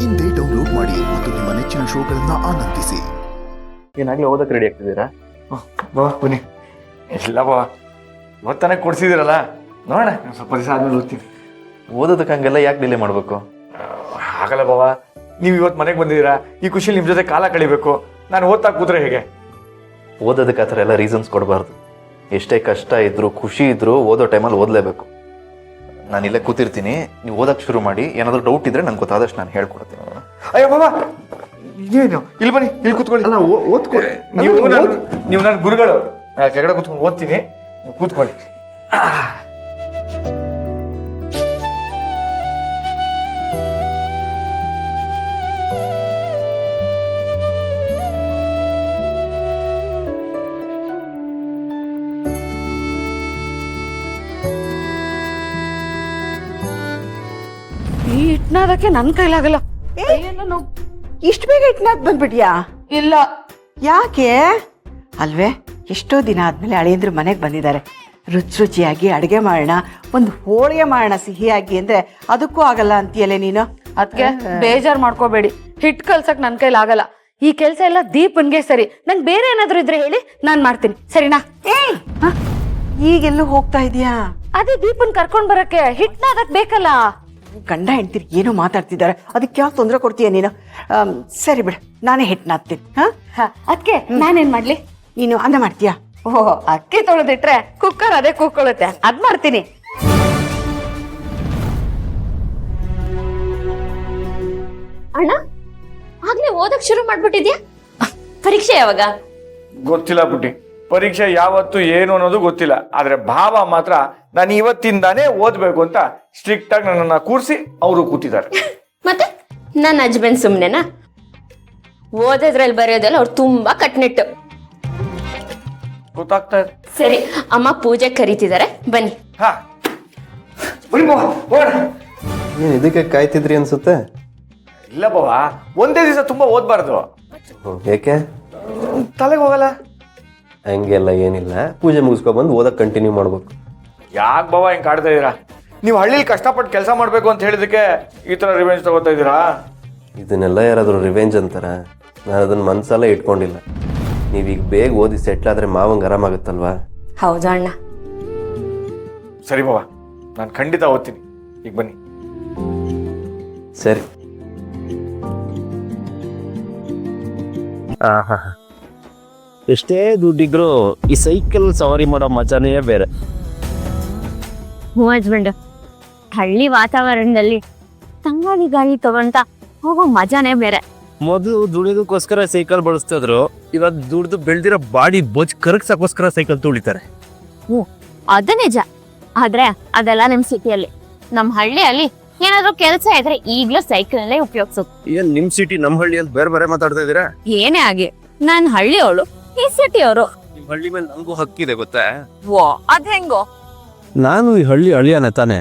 ಇಂದೇ ಡೌನ್ಲೋಡ್ ಮಾಡಿ ಮತ್ತು ನಿಮ್ಮ ನೆಚ್ಚಿನ ಶೋಗಳನ್ನ ಆನಂದಿಸಿ. ಏನಾಗ್ಲಿ ಓದಕ್ಕೆ ರೆಡಿ ಆಗ್ತಿದ್ದೀರಾ? ಬಾ ಬನ್ನಿ. ಇಲ್ಲ ಬಾ ಇವತ್ತಾನೆ ಕೊಡ್ಸಿದಿರಲ್ಲ, ನೋಡೋಣ ಸ್ವಲ್ಪ ದಿವಸ ಆದ್ಮೇಲೆ ಓದ್ತೀನಿ. ಓದೋದಕ್ಕೆ ಹಂಗೆಲ್ಲ ಯಾಕೆ ಡಿಲೇ ಮಾಡಬೇಕು? ಆಗಲ್ಲ ಬಾವ, ನೀವು ಇವತ್ತು ಮನೆಗೆ ಬಂದಿದ್ದೀರಾ, ಈ ಖುಷಿಲಿ ನಿಮ್ಮ ಜೊತೆ ಕಾಲ ಕಳಿಬೇಕು. ನಾನು ಓದ್ತಾ ಕೂತ್ರೆ ಹೇಗೆ? ಓದೋದಕ್ಕೆ ಆ ಥರ ಎಲ್ಲ ರೀಸನ್ಸ್ ಕೊಡಬಾರ್ದು. ಎಷ್ಟೇ ಕಷ್ಟ ಇದ್ರು ಖುಷಿ ಇದ್ರು ಓದೋ ಟೈಮಲ್ಲಿ ಓದಲೇಬೇಕು. ನಾನು ಇಲ್ಲೇ ಕೂತಿರ್ತೀನಿ, ನೀವು ಓದಕ್ಕೆ ಶುರು ಮಾಡಿ. ಏನಾದರೂ ಡೌಟ್ ಇದ್ರೆ ನಂಗೆ ಗೊತ್ತಾದಷ್ಟು ನಾನು ಹೇಳ್ಕೊಡ್ತೀನಿ. ಅಯ್ಯೋ ಬಾಬಾ, ಏನು ಇಲ್ಲಿ ಬನ್ನಿ, ಇಲ್ಲಿ ಕೂತ್ಕೊಳ್ಳಿ. ಅಲ್ಲ ಓದ್ಕೊಳ್ಳಿ. ನೀವು ನನ್ನ ಗುರುಗಳು. ಕೆಳಗಡೆ ಕೂತ್ಕೊಂಡು ಓದ್ತೀನಿ, ನೀವು ಕೂತ್ಕೊಳ್ಳಿ. ಈ ಹಿಟ್ನಾದಕ್ಕೆ ನನ್ ಕೈಲಾಗಲ್ಲ. ಇಷ್ಟು ಬೇಗ ಹಿಟ್ನಾದ್ ಬಂದ್ಬಿಟ್ಯಾ? ಇಲ್ಲ. ಯಾಕೆ ಅಲ್ವೇ? ಎಷ್ಟೋ ದಿನ ಆದ್ಮೇಲೆ ಅಳಿಯಂದ್ರು ಮನೆಗೆ ಬಂದಿದ್ದಾರೆ. ರುಚಿಯಾಗಿ ಅಡುಗೆ ಮಾಡೋಣ, ಒಂದು ಹೋಳಿಗೆ ಮಾಡೋಣ ಸಿಹಿಯಾಗಿ ಅಂದ್ರೆ ಅದಕ್ಕೂ ಆಗಲ್ಲ ಅಂತೀಯಲ್ಲೇ ನೀನು. ಅದಕ್ಕೆ ಬೇಜಾರ್ ಮಾಡ್ಕೋಬೇಡಿ, ಹಿಟ್ ಕಲ್ಸಕ್ ನನ್ ಕೈಲಾಗಲ್ಲ. ಈ ಕೆಲ್ಸ ಎಲ್ಲ ದೀಪನ್ಗೆ ಸರಿ. ನಂಗೆ ಬೇರೆ ಏನಾದ್ರು ಇದ್ರೆ ಹೇಳಿ, ನಾನ್ ಮಾಡ್ತೀನಿ, ಸರಿನಾ? ಏಯ್, ಈಗೆಲ್ಲೂ ಹೋಗ್ತಾ ಇದೀಯಾ? ಅದೇ ದೀಪನ್ ಕರ್ಕೊಂಡ್ ಬರಕ್ಕೆ ಹಿಟ್ನಾದಕ್ ಬೇಕಲ್ಲ. ಗಂಡ ಹೆಂಡ್ತಿರ್ ಏನೋ ಮಾತಾಡ್ತಿದ್ದಾರೆ, ಅದಕ್ಕೆ ಯಾಕೆ ತೊಂದರೆ ಕೊಡ್ತೀಯ ನೀನು? ಸರಿ ಬಿಡ, ನಾನೇ ಹಿಟ್ನಾದ್ತೀನಿ. ಅದಕ್ಕೆ ನಾನೇನ್ ಮಾಡ್ಲಿ? ನೀನು ಅನ್ನ ಮಾಡ್ತೀಯಾ? ಓಹ್, ಅಕ್ಕಿ ತೊಳೆದಿಟ್ರೆ ಕುಕ್ಕರ್ ಅದೇ ಕೂಕೊಳ್ಳುತ್ತೆ, ಅದ್ ಮಾಡ್ತೀನಿ. ಅಣ್ಣ, ಆಗ್ಲೇ ಓದಕ್ ಶುರು ಮಾಡ್ಬಿಟ್ಟಿದ್ಯಾ? ಪರೀಕ್ಷೆ ಯಾವಾಗ? ಗೊತ್ತಿಲ್ಲ ಪುಟ್ಟಿ, ಪರೀಕ್ಷೆ ಯಾವತ್ತು ಏನು ಅನ್ನೋದು ಗೊತ್ತಿಲ್ಲ. ಆದ್ರೆ ಭಾವ ಮಾತ್ರ ನಾನು ಇವತ್ತಿಂದಾನೇ ಓದ್ಬೇಕು ಅಂತ ಸ್ಟ್ರಿಕ್ಟ್ ಆಗಿ ನನ್ನನ್ನ ಕೂರಿಸಿ ಅವರು ಕೂತಿದ್ದಾರೆ. ಮತ್ತೆ ನನ್ನ ಹಸ್ಬೆಂಡ್ ಸುಮ್ನೆನಾ? ಓದೋದ್ರಲ್ಲಿ ಬರೆಯೋದಲ್ಲ ಅವ್ರು ತುಂಬಾ ಕಟ್ನಿಟ್ಟು. ಗೊತ್ತಾಗ್ತಾ ಇದೆ. ಸರಿ, ಅಮ್ಮ ಪೂಜೆ ಕರೀತಿದ್ದಾರೆ, ಬನ್ನಿ. ಹಾ ಬನ್ನಿ ಬಾವ, ಹೋಗೋಣ. ಏನು ಇದಕ್ಕೆ ಕಾಯ್ತಿದ್ರಿ ಅನ್ಸುತ್ತೆ? ಇಲ್ಲ ಬಾವ, ಒಂದೇ ದಿವಸ ತುಂಬಾ ಓದ್ಬಾರ್ದು, ಯಾಕೆ? ತಲೆಗೆ ಹೋಗಲ್ಲ. ಹಂಗೆಲ್ಲ ಏನಿಲ್ಲ, ಪೂಜೆ ಮುಗಿಸ್ಕೊಬಂದು ಓದಕ್ಕೆ ಕಂಟಿನ್ಯೂ ಮಾಡ್ಬೇಕು. ಯಾಕೆ ಬಾವ ಹಿಂಗೆ ಕಾಡ್ತಾ ಇದ್ದೀರಾ? ನೀವು ಹಳ್ಳಿಲಿ ಕಷ್ಟಪಟ್ಟು ಕೆಲಸ ಮಾಡಬೇಕು ಅಂತ ಹೇಳಿದಕ್ಕೆ ಈ ಥರ ರಿವೆಂಜ್ ತಗೋತಾ ಇದ್ದೀರಾ? ಇದನ್ನೆಲ್ಲ ಯಾರಾದರೂ ರಿವೆಂಜ್ ಅಂತಾರ? ನಾನು ಅದನ್ನ ಮನ್ಸಲ್ಲೇ ಇಟ್ಕೊಂಡಿಲ್ಲ. ನೀವೀಗ ಬೇಗ ಓದಿ ಸೆಟ್ಲ್ ಆದರೆ ಮಾವಂಗೆ ಆರಾಮಾಗುತ್ತಲ್ವಾ? ಹೌದಾ ಅಣ್ಣ? ಸರಿ ಬಾವ, ನಾನು ಖಂಡಿತ ಓದ್ತೀನಿ. ಈಗ ಬನ್ನಿ. ಸರಿ. ಎಷ್ಟೇ ದುಡ್ಡಿದ್ರು ಈ ಸೈಕಲ್ ಸವಾರಿ ಮಾಡೋ ಮಜಾನೇ ಬೇರೆ. ಹ್ಞೂ ಹಸ್ಬೆಂಡ್, ಹಳ್ಳಿ ವಾತಾವರಣದಲ್ಲಿ ತಂಗಾಳಿ ಗಾಳಿ ತಗೊಂತ ಹೋಗೋ ಮಜಾನೇ ಬೇರೆ. ಮೊದಲು ದುಡಿಯೋದಕ್ಕೋಸ್ಕರ ಸೈಕಲ್ ಬಳಸ್ತಿದ್ರು, ಇವಾಗ ದುಡ್ದು ಬೆಳೆದಿರೋ ಬಾಡಿ ಬೊಜ್ ಕರಗ್ಸಕ್ಕೋಸ್ಕರ ಸೈಕಲ್ ತುಳಿತಾರೆ. ಹ್ಞೂ, ಅದು ನಿಜ. ಆದ್ರೆ ಅದೆಲ್ಲ ನಿಮ್ ಸಿಟಿಯಲ್ಲಿ. ನಮ್ ಹಳ್ಳಿಯಲ್ಲಿ ಏನಾದ್ರು ಕೆಲಸ ಇದ್ರೆ ಈಗ್ಲೂ ಸೈಕಲ್ನಲ್ಲೇ ಉಪಯೋಗಿಸೋದು. ಏನ್ ನಿಮ್ ಸಿಟಿ ನಮ್ ಹಳ್ಳಿಯಲ್ಲಿ ಬೇರೆ ಬೇರೆ ಮಾತಾಡ್ತಾ ಇದೀರಾ? ಏನೇ ಆಗಿ ನಾನ್ ಹಳ್ಳಿಯವಳು, ಈ ಸಿಟಿಯವರು. ನಿಮ್ ಹಳ್ಳಿ ಮೇಲೆ ನಮಗೂ ಹಕ್ಕಿದೆ ಗೊತ್ತಾ? ಓ, ಅದ್ ಹೆಂಗೋ? ನಾನು ಈ ಹಳ್ಳಿ ಅಳಿಯಾನೆ ತಾನೆ.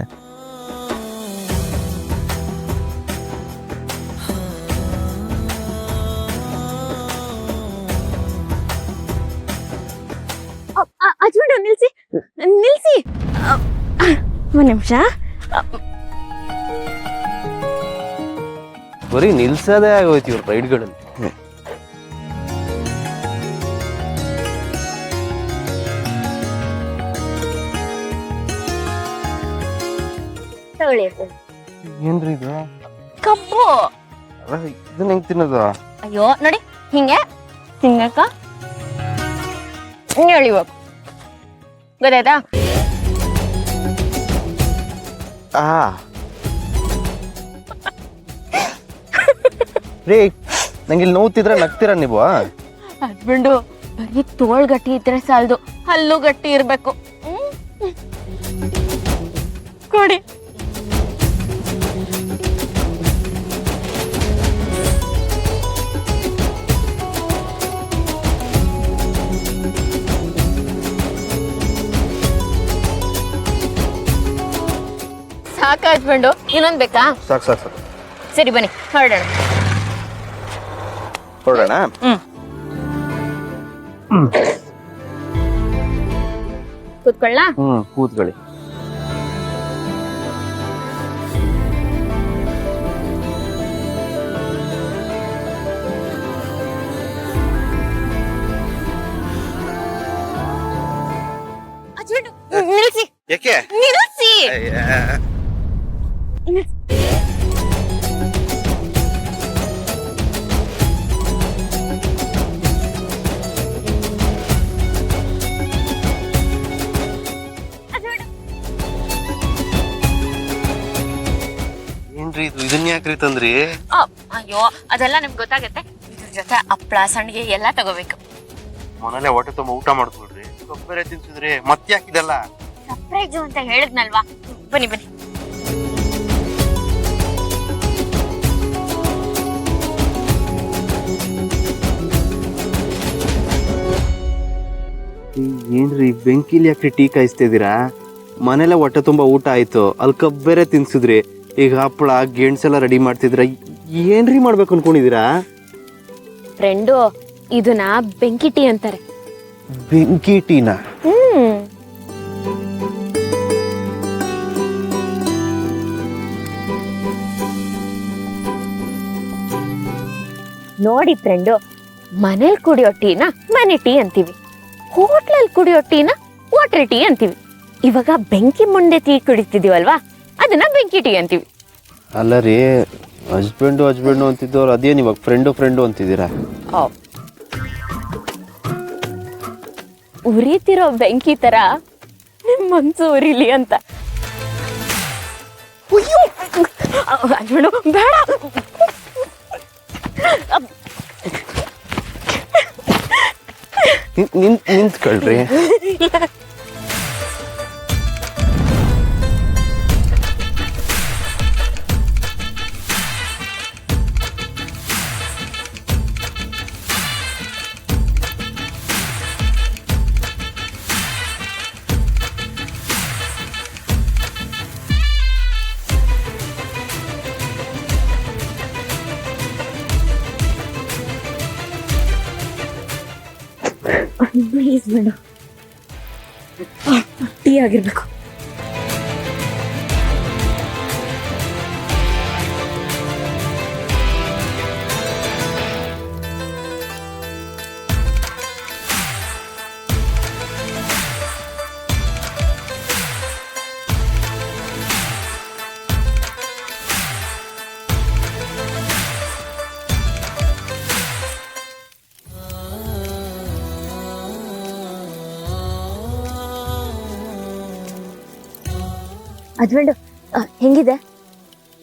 ಹಸ್ಬೆಂಡ್ ನಿಲ್ಸಿ ನಿಲ್ಸಿ, ಒಂದ್ ನಿಮಿಷ. ಬರೀ ನಿಲ್ಸೋದೇ ಆಗೋಯ್ತು ಇವ್ರ ರೈಡ್ಗಳಲ್ಲಿ. ಏನ್ರಿ ಇದು? ಕಬ್ಬು. ಇದನ್ನ ಹೆಂಗ್ ತಿನ್ನೋದು? ಅಯ್ಯೋ ನೋಡಿ, ಹಿಂಗೆ ತಿನ್ನಕ ಎಳಿಬೇಕು, ಗೊತ್ತಾಯ್ತಾ? ರೀ, ನಂಗೆ ಇಲ್ಲಿ ನೋವ್ತಿದ್ರೆ ನಗ್ತೀರಾ ನೀವು? ಹಸ್ಬೆಂಡು ಬರೀ ತೋಳ್ ಗಟ್ಟಿ ಇದ್ರೆ ಸಾಲದು, ಹಲ್ಲು ಗಟ್ಟಿ ಇರ್ಬೇಕು. ಕೊಡಿ. ಸಾಕ ಹಸ್ಬೆಂಡು? ಇನ್ನೊಂದ್ ಬೇಕಾ? ಸಾಕು ಸಾಕು ಸಾಕು. ಸರಿ ಬನ್ನಿ ಹೊರಡೋಣ. ಹೊರಡೋಣ. ಕೂತ್ಕೊಳ್ಳ? ಕೂತ್ಕೊಳ್ಳಿ. ಯಾಕೆ ನಿಲ್ಲಿಸಿ. ಏನ್ರಿ ಇದು ಇದನ್ನ ಯಾಕ್ರಿ ತಂದ್ರಿ? ಅಯ್ಯೋ ಅದೆಲ್ಲ ನಿಮ್ಗೆ ಗೊತ್ತಾಗತ್ತೆ. ಇದ್ರ ಜೊತೆ ಹಪ್ಳ ಸಂಡಿಗೆ ಎಲ್ಲ ತಗೋಬೇಕು. ಮನೇಲೆ ಹೊಟ್ಟೆ ತುಂಬ ಊಟ ಮಾಡ್ಕೊಳ್ರಿ, ಕೊಬ್ಬರಿ ತಿನ್ಸಿದ್ರಿ, ಮತ್ತೆ ಯಾಕಿದೆಲ್ಲ? ಸರ್ಪ್ರೈಸು ಅಂತ ಹೇಳಿದ್ನಲ್ವಾ. ಬನ್ನಿ ಬನ್ನಿ. ಏನ್ರಿ ಬೆಂಕಿಲಿ ಯಾಕ್ರಿ ಟೀ ಕಾಯಿಸ್ತಿದ್ದೀರಾ? ಮನೇಲೆ ಹೊಟ್ಟೆ ತುಂಬಾ ಊಟ ಆಯ್ತು, ಅಲ್ಲಿ ಕಬ್ಬು ಬೇರೆ ತಿನ್ಸಿದ್ರಿ, ಈಗ ಹಪ್ಪಳ ಗೆಣಸೆಲ್ಲ ರೆಡಿ ಮಾಡ್ತಿದ್ರ. ಏನ್ರಿ ಮಾಡ್ಬೇಕು ಅನ್ಕೊಂಡಿದೀರಾ? ಫ್ರೆಂಡು ಇದನ್ನ ಬೆಂಕಿ ಟೀ ಅಂತಾರೆ. ಬೆಂಕಿ ಟೀನಾ? ನೋಡಿ ಫ್ರೆಂಡು, ಮನೇಲಿ ಕುಡಿಯೋ ಟೀನ ಮನೆ ಟೀ ಅಂತೀವಿ, ಹೋಟ್ಲಲ್ಲಿ ಕುಡಿಯೋ ಟೀನ ವಾಟರ್ ಟೀ ಅಂತೀವಿ. ಇವಾಗ ಬೆಂಕಿ ಮುಂದೆ ಟೀ ಕುಡಿತಿದೀವಲ್ವಾ, ಅದನ್ನ ಬೆಂಕಿ ಟೀ ಅಂತೀವಿ. ಅಲ್ಲ ರೀ, ಹಸ್ಬೆಂಡು ಅಂತಿದ್ದವ್ರು ಅದೇನು ಇವಾಗ ಫ್ರೆಂಡು ಅಂತಿದ್ದೀರಾ? ಉರಿತಿರೋ ಬೆಂಕಿ ತರ ನಿಮ್ ಮನ್ಸು ಉರಿಲಿ ಅಂತ. ಬೇಡ, ನಿಂತ್ಕೊಳ್ರಿ. ಪ್ಲೀಸ್ ಬೇಡ, ಟೀ ಆಗಿರ್ಬೇಕು. ಹಸ್ಬೆಂಡ್ ಹೆಂಗಿದೆ?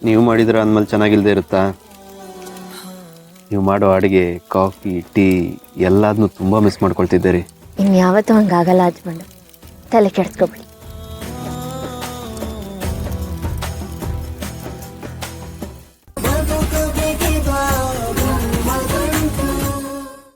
ನೀವು ಮಾಡಿದ್ರ ಅಂದ್ಮೇಲೆ ಚೆನ್ನಾಗಿಲ್ದೇ ಇರುತ್ತಾ? ನೀವು ಮಾಡೋ ಅಡುಗೆ, ಕಾಫಿ, ಟೀ ಎಲ್ಲದನ್ನೂ ತುಂಬ ಮಿಸ್ ಮಾಡ್ಕೊಳ್ತಿದ್ದೀರಿ. ಇನ್ಯಾವತ್ತೂ ಹಂಗಾಗಲ್ಲ ಹಸ್ಬೆಂಡ್, ತಲೆ ಕೆಡ್ಸ್ಕೊಬಿಡಿ.